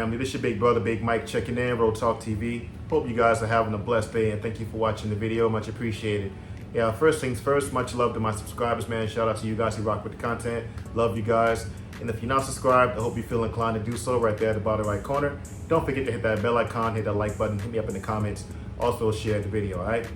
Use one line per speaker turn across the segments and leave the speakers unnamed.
family? This is your big brother, Big Mike, checking in, RealTalkTV. Hope you guys are having a blessed day, and thank you for watching the video. Much appreciated. Yeah, first things first, much love to my subscribers, man. Shout out to you guys who rock with the content. Love you guys. And if you're not subscribed, I hope you feel inclined to do so right there at the bottom right corner. Don't forget to hit that bell icon, hit that like button, hit me up in the comments. Also share the video, all right?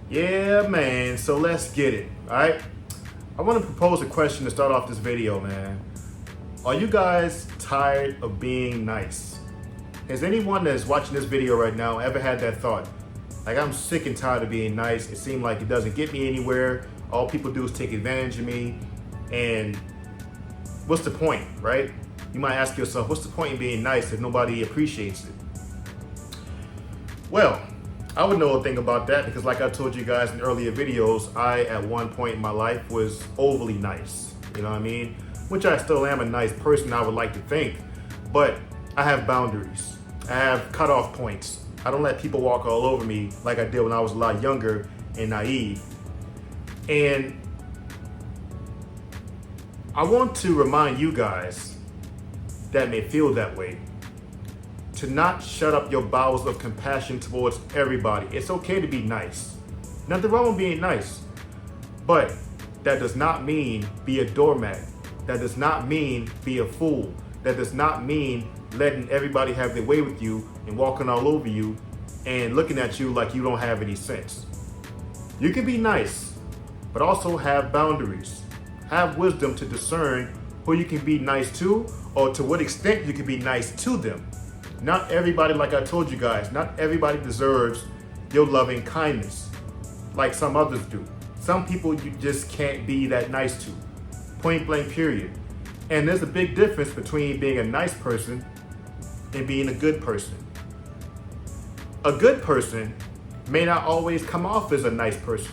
Yeah, man, so let's get it, all right? I want to propose a question to start off this video, man. Are you guys tired of being nice? Has anyone that's watching this video right now ever had that thought? Like, I'm sick and tired of being nice. It seems like it doesn't get me anywhere. All people do is take advantage of me. And what's the point, right? You might ask yourself, what's the point in being nice if nobody appreciates it? Well, I would know a thing about that because like I told you guys in earlier videos, I, at one point in my life, was overly nice. You know what I mean? Which I still am a nice person, I would like to think. But I have boundaries. I have cutoff points. I don't let people walk all over me like I did when I was a lot younger and naive. And I want to remind you guys that may feel that way to not shut up your bowels of compassion towards everybody. It's okay to be nice. Nothing wrong with being nice. But that does not mean be a doormat. That does not mean be a fool. That does not mean letting everybody have their way with you and walking all over you and looking at you like you don't have any sense. You can be nice, but also have boundaries. Have wisdom to discern who you can be nice to or to what extent you can be nice to them. Not everybody, like I told you guys, not everybody deserves your loving kindness like some others do. Some people you just can't be that nice to. Point blank, period. And there's a big difference between being a nice person and being a good person. A good person may not always come off as a nice person.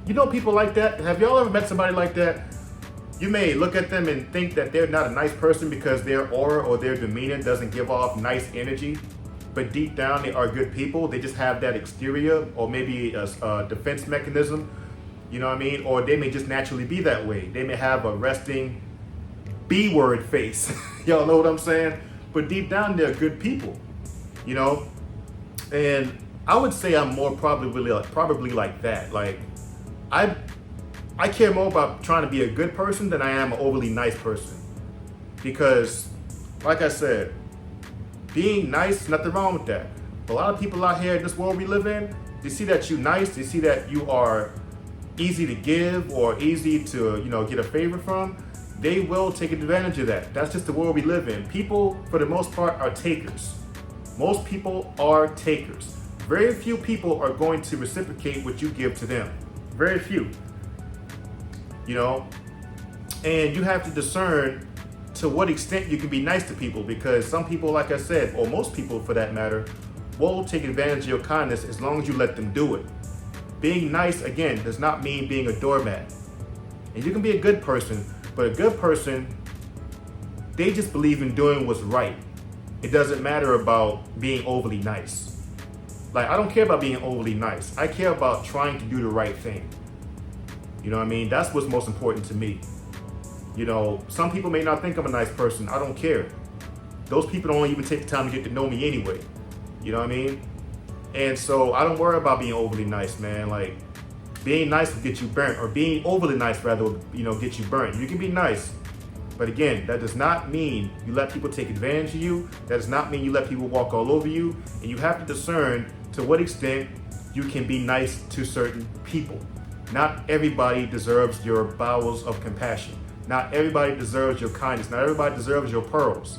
You know people like that? Have y'all ever met somebody like that? You may look at them and think that they're not a nice person because their aura or their demeanor doesn't give off nice energy, but deep down they are good people. They just have that exterior or maybe a defense mechanism, you know what I mean? Or they may just naturally be that way. They may have a resting B-word face. Y'all know what I'm saying? But deep down they're good people, you know? And I would say I'm more probably like that. Like, I care more about trying to be a good person than I am an overly nice person. Because, like I said, being nice, nothing wrong with that. But a lot of people out here in this world we live in, they see that you're nice, they see that you are easy to give or easy to, you know, get a favor from. They will take advantage of that. That's just the world we live in. People, for the most part, are takers. Most people are takers. Very few people are going to reciprocate what you give to them. Very few. You know, and you have to discern to what extent you can be nice to people, because some people, like I said, or most people for that matter, will take advantage of your kindness as long as you let them do it. Being nice, again, does not mean being a doormat. And you can be a good person, but a good person, they just believe in doing what's right. It doesn't matter about being overly nice. Like, I don't care about being overly nice. I care about trying to do the right thing. You know what I mean? That's what's most important to me. You know, some people may not think I'm a nice person. I don't care. Those people don't even take the time to get to know me anyway. You know what I mean? And so I don't worry about being overly nice, man. Like, being nice will get you burnt, or being overly nice rather will, you know, get you burnt. You can be nice, but again, that does not mean you let people take advantage of you. That does not mean you let people walk all over you. And you have to discern to what extent you can be nice to certain people. Not everybody deserves your bowels of compassion. Not everybody deserves your kindness. Not everybody deserves your pearls.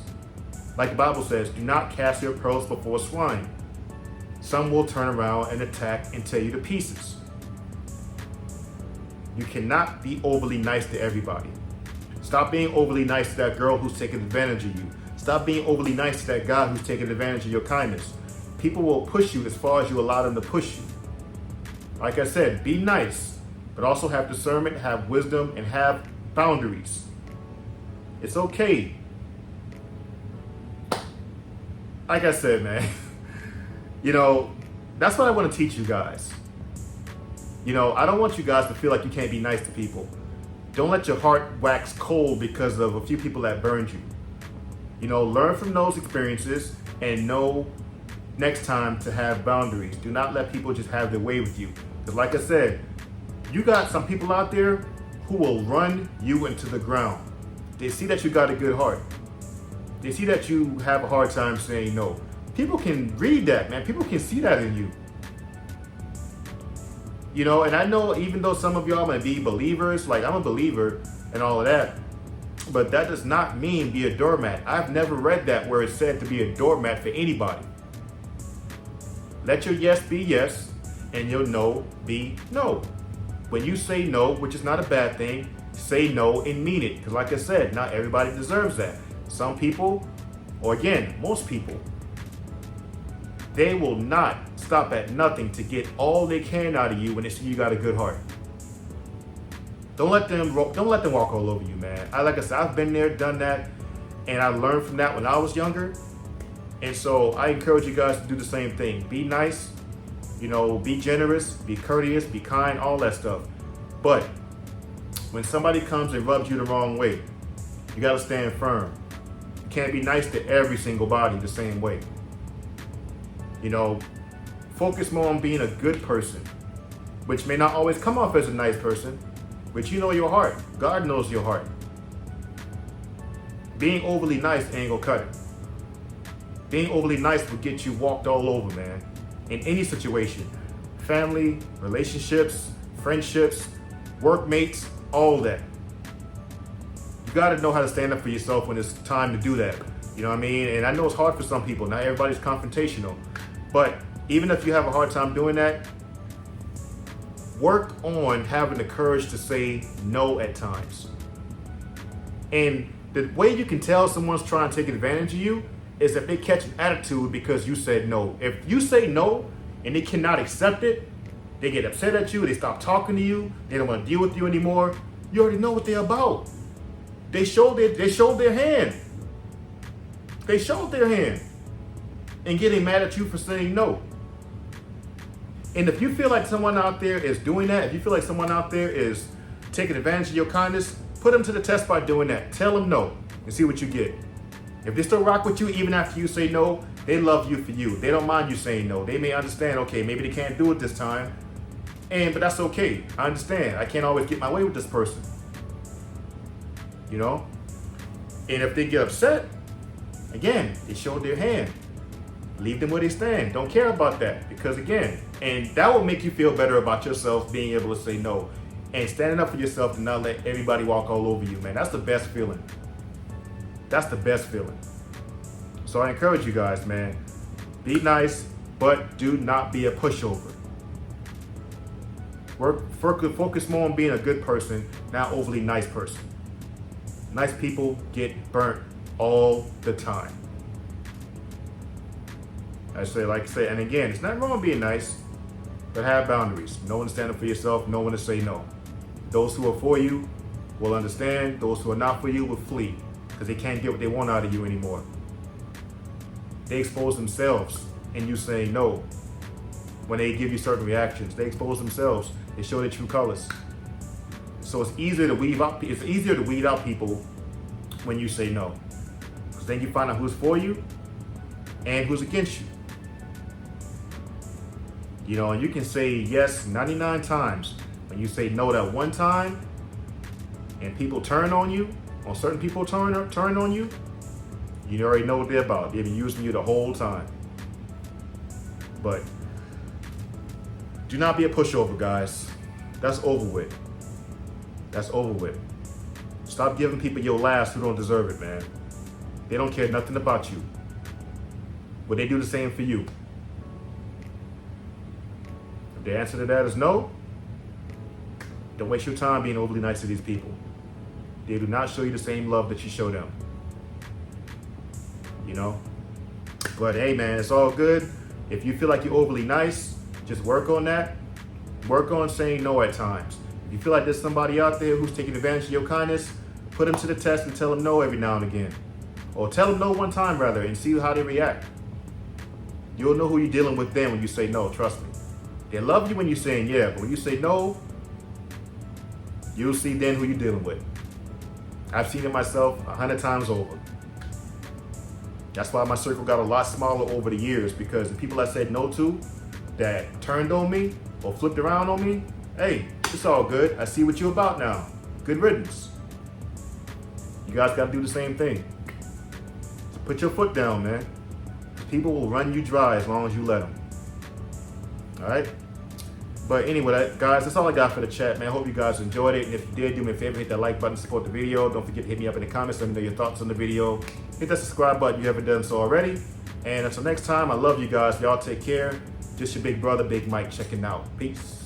Like the Bible says, do not cast your pearls before swine. Some will turn around and attack and tear you to pieces. You cannot be overly nice to everybody. Stop being overly nice to that girl who's taking advantage of you. Stop being overly nice to that guy who's taking advantage of your kindness. People will push you as far as you allow them to push you. Like I said, be nice, but also have discernment, have wisdom, and have boundaries. It's okay. Like I said, man, you know, that's what I want to teach you guys. You know, I don't want you guys to feel like you can't be nice to people. Don't let your heart wax cold because of a few people that burned you. Learn from those experiences and know next time to have boundaries. Do not let people just have their way with you. Because like I said, you got some people out there who will run you into the ground. They see that you got a good heart. They see that you have a hard time saying no. People can read that, man. People can see that in you. And I know even though some of y'all might be believers, like I'm a believer and all of that, but that does not mean be a doormat. I've never read that where it's said to be a doormat for anybody. Let your yes be yes and your no be no. When you say no, which is not a bad thing, say no and mean it. Because like I said, not everybody deserves that. Some people, or again, most people, they will not stop at nothing to get all they can out of you when they see you got a good heart. Don't let them walk all over you, man. Like I said, I've been there, done that, and I learned from that when I was younger. And so I encourage you guys to do the same thing. Be nice, be generous, be courteous, be kind, all that stuff. But when somebody comes and rubs you the wrong way, you gotta stand firm. You can't be nice to every single body the same way. Focus more on being a good person, which may not always come off as a nice person, but you know your heart. God knows your heart. Being overly nice ain't gonna cut it. Being overly nice will get you walked all over, man. In any situation. Family, relationships, friendships, workmates, all that. You gotta know how to stand up for yourself when it's time to do that. You know what I mean? And I know it's hard for some people. Not everybody's confrontational. But even if you have a hard time doing that, work on having the courage to say no at times. And the way you can tell someone's trying to take advantage of you is if they catch an attitude because you said no. If you say no and they cannot accept it, they get upset at you, they stop talking to you, they don't want to deal with you anymore, you already know what they're about. They showed their hand. They showed their hand and getting mad at you for saying no. And if you feel like someone out there is doing that, if you feel like someone out there is taking advantage of your kindness, put them to the test by doing that. Tell them no and see what you get. If they still rock with you even after you say no, they love you for you. They don't mind you saying no. They may understand, okay, maybe they can't do it this time, but that's okay. I understand. I can't always get my way with this person. And if they get upset, again, they showed their hand. Leave them where they stand. Don't care about that because again, and that will make you feel better about yourself being able to say no and standing up for yourself and not let everybody walk all over you, man. That's the best feeling. That's the best feeling. So I encourage you guys, man, be nice, but do not be a pushover. Focus more on being a good person, not overly nice person. Nice people get burnt all the time. Like I say, and again, it's not wrong being nice, but have boundaries. Know when to stand up for yourself, know when to say no. Those who are for you will understand. Those who are not for you will flee because they can't get what they want out of you anymore. They expose themselves in you saying no. When they give you certain reactions, they expose themselves. They show their true colors. So it's easier to weed out people when you say no, because then you find out who's for you and who's against you. And you can say yes 99 times. When you say no that one time, and people turn on you, or certain people turn on you, you already know what they're about. They've been using you the whole time. But do not be a pushover, guys. That's over with. That's over with. Stop giving people your last who don't deserve it, man. They don't care nothing about you. But they do the same for you. If the answer to that is no, don't waste your time being overly nice to these people. They do not show you the same love that you show them. But hey, man, it's all good. If you feel like you're overly nice, just work on that. Work on saying no at times. If you feel like there's somebody out there who's taking advantage of your kindness, put them to the test and tell them no every now and again. Or tell them no one time, rather, and see how they react. You'll know who you're dealing with then when you say no, trust me. They love you when you're saying yeah, but when you say no, you'll see then who you're dealing with. I've seen it myself 100 times over. That's why my circle got a lot smaller over the years, because the people I said no to, that turned on me or flipped around on me, hey, it's all good. I see what you're about now. Good riddance. You guys got to do the same thing. So put your foot down, man. People will run you dry as long as you let them. All right? But anyway, guys, that's all I got for the chat, man. I hope you guys enjoyed it. And if you did, do me a favor, hit that like button, support the video. Don't forget to hit me up in the comments. Let me know your thoughts on the video. Hit that subscribe button if you haven't done so already. And until next time, I love you guys. Y'all take care. Just your big brother, Big Mike, checking out. Peace.